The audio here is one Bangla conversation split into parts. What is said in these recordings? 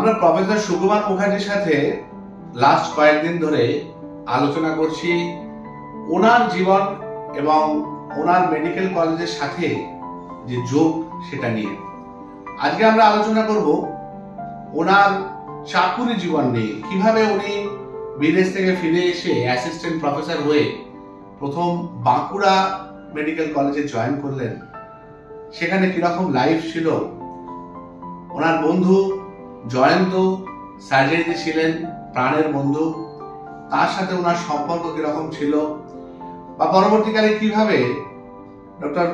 আমরা প্রফেসর সুকুমার মুখার্জির সাথে লাস্ট কয়েকদিন ধরে আলোচনা করছি ওনার জীবন এবং ওনার মেডিকেল কলেজের সাথে যে যোগ সেটা নিয়ে। আজকে আমরা আলোচনা করব ওনার চাকুরি জীবন নিয়ে, কিভাবে উনি বিদেশ থেকে ফিরে এসে অ্যাসিস্ট্যান্ট প্রফেসর হয়ে প্রথম বাঁকুড়া মেডিকেল কলেজে জয়েন করলেন, সেখানে কিরকম লাইফ ছিল। ওনার বন্ধু জয়ন্ত সার্জারিতে ছিলেন, প্রাণের বন্ধু, তার সাথে ওনার সম্পর্ক কিরকম ছিল, বা পরবর্তীকালে কিভাবে ডক্টর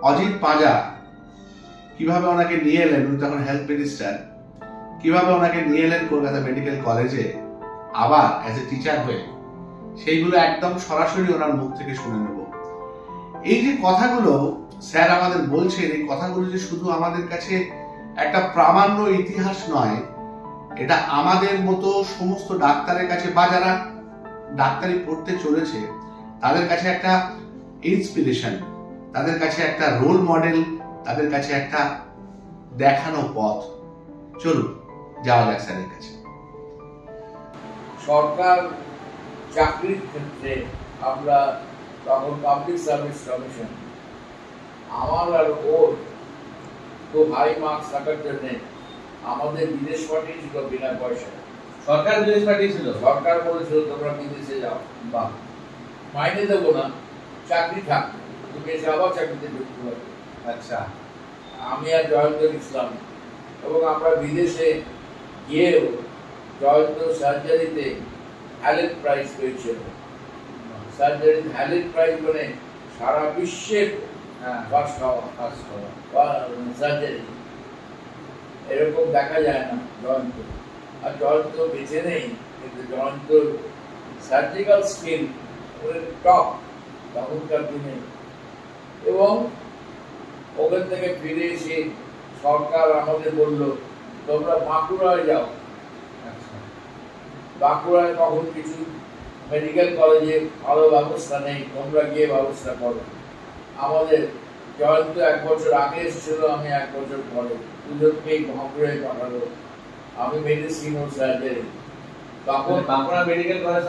অজিত পাঁজা কিভাবে ওনাকে নিয়ে এলেন, উনি তখন হেলথ মিনিস্টার, কিভাবে ওনাকে নিয়ে এলেন কলকাতা মেডিকেল কলেজে আবার অ্যাজ এ টিচার হয়ে, সেইগুলো একদম সরাসরি ওনার মুখ থেকে শুনে নেব। এই যে কথাগুলো স্যার আমাদের বলছেন, এই কথাগুলো যে শুধু আমাদের কাছে একটা প্রামাণ্য ইতিহাস নয়, এটা আমাদের মতো সমস্ত ডাক্তারের কাছে বা যারা ডাক্তারি পড়তে চলেছে তাদের কাছে একটা ইন্সপিরেশন, তাদের কাছে একটা রোল মডেল, তাদের কাছে একটা দেখানো পথ। চলুন যাওয়া যাক স্যারের কাছে। সরকার চাকরির ক্ষেত্রে আমরা তখন পাবলিক সার্ভিস কমিশন, আমার আর ওর তো হাই মার্কস থাকার জন্য আমাদের বিদেশ পাঠিয়েছিল বিনা পয়সা। সরকার বিদেশ পাঠিয়েছিল? সরকার বলেছিল তোমরা বিদেশে যাও, বা মাইনে দেবো না, চাকরি থাকবে, তুমি এসে আবার চাকরিতে ঢুকতে পারবে। আচ্ছা, আমি আর জয়ন্ত ইসলাম এবং আমরা বিদেশে গিয়েও জয়ন্ত সার্জারিতে হ্যালেট প্রাইজ পেয়েছিল। সার্জারি হ্যালেট প্রাইজ মানে সারা বিশ্বের ফার্স্ট হওয়া সার্জারি, এরকম দেখা যায় না জয়ন্ত। আর জয়ন্ত বেঁচে নেই, কিন্তু জয়ন্তর সার্জিক্যাল স্কিল টপ তখনকার দিনে। এবং ওখান থেকে ফিরে এসে সরকার আমাদের বলল তোমরা বাঁকুড়ায় যাও। বাঁকুড়ায় তখন কিছু মেডিকেল কলেজে ভালো ব্যবস্থা নেই, তোমরা গিয়ে ব্যবস্থা করো। আমাদের জয়ন্ত 1 বছর আগে এসেছিল, আমি 1 বছর পরে, দুজনকেই বাঁকুড়ায় পাঠালো। আমি মেডিসিন ও সার্জারি, তখন বাঁকুড়া মেডিকেল কলেজ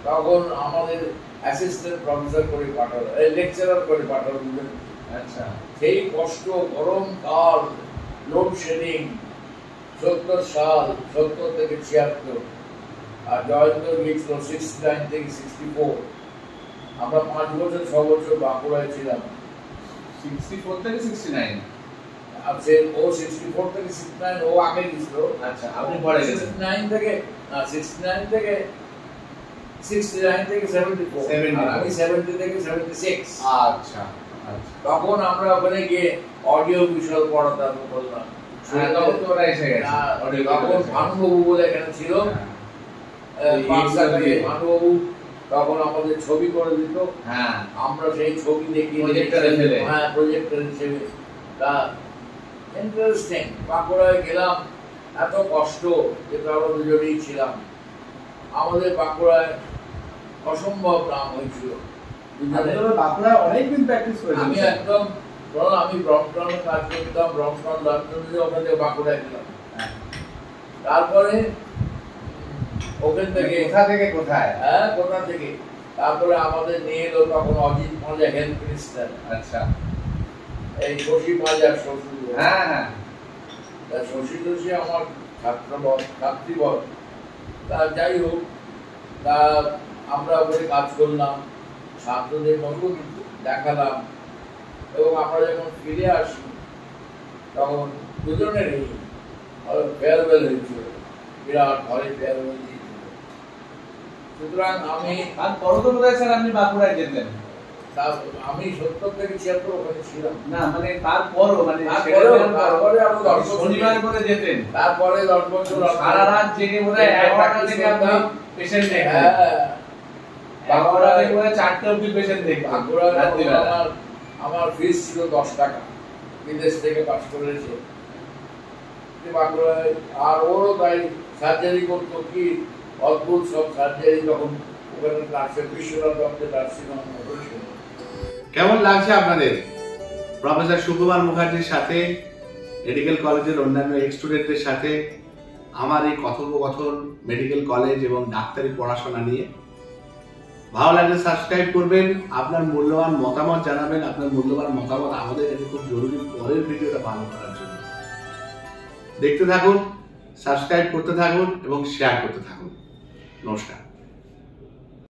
তখন আমাদের অ্যাসিস্ট্যান্ট প্রফেসর করে পাঠালো, লেকচারার করে পাঠালো দুজন। আচ্ছা, সেই কষ্ট, গরম কাল, লোডশেডিং, 70 সাল, 70 থেকে 76, আর জয়ন্ত গিয়েছিল 69 থেকে 64। আমরা 5 বছর 6 বছর বাঁকুড়ায় ছিলাম। 64 থেকে 69? আর সে ও 64 থেকে 69, ও আগে গিয়েছিল। আচ্ছা, আপনি পরে গেছেন? 69 থেকে 74, আর আমি 70 থেকে 76। আচ্ছা, তখন আমরা ওখানে গিয়ে অডিও ভিজুয়াল পড়াতে আরম্ভ করলাম। তখন ভানুবাবু বলে এখানে ছিল, ভানুবাবু তখন আমাদের ছবি করে দিত, আমরা সেই ছবি দেখি প্রজেক্টর হিসেবে। তা ইন্টারেস্টিং। বাঁকুড়ায় গেলাম, এত কষ্ট, যেটা আমরা দুজনেই ছিলাম। আমাদের বাঁকুড়ায় অসম্ভব নাম হয়েছিল। বাঁকুড়ায় অনেকদিন প্র্যাকটিস করেছি আমি একদম, আমি ব্রমটনে কাজ করতাম, ব্রমটন লন্ডনে, ওখান থেকে বাঁকুড়ায় গেলাম। তারপরে ওখান থেকে কোথায়? কোথা থেকে তারপরে আমাদের নিয়ে এলো তখন অজিত পাঁজা, হেলথ মিনিস্টার। আচ্ছা, এই শশী পাঁজার শ্বশুর। শশী টশী আমার ছাত্রীবর। তা যাই হোক, তা আমরা ওখানে কাজ করলাম, ছাত্রদের মতো দেখালাম। এবং আমরা যখন ফিরে আসি তখন দুজনেরই ফেয়ারওয়েল হয়েছিল, বিরাট ঘরে ফেয়ারওয়েল দিয়েছিল। সুতরাং আমি আপনি বাঁকুড়ায় যেতেন? আমি 70 থেকে 76 ওখানে ছিলাম। না, মানে তারপরে শনিবার করে যেতেন? তারপরে 10 বছর সারা রাত জেগে বোধহয় 11টা থেকে আপনি পেশেন্ট দেখেন। বাঁকুড়া থেকে বোধহয় 4টে অবধি পেশেন্ট দেখেন। আমার ফিস ছিল 10 টাকা, বিদেশ থেকে পাস করেছে বাঁকুড়ায়। আর ওরও তাই সার্জারি করতো, কি অদ্ভুত সব সার্জারি। তখন ওখানে নার্সের বিশ্বনাথ নার্সিং হোম অপারেশন। কেমন লাগছে আপনাদের প্রফেসর সুকুমার মুখার্জির সাথে মেডিকেল কলেজের অন্যান্য স্টুডেন্টদের সাথে আমার এই কথোপকথন মেডিকেল কলেজ এবং ডাক্তারি পড়াশোনা নিয়ে। ভালো লাগলে সাবস্ক্রাইব করবেন, আপনার মূল্যবান মতামত জানাবেন। আপনার মূল্যবান মতামত আমাদের কাছে খুব জরুরি পরের ভিডিওটা ভালো করার জন্য। দেখতে থাকুন, সাবস্ক্রাইব করতে থাকুন এবং শেয়ার করতে থাকুন। নমস্কার।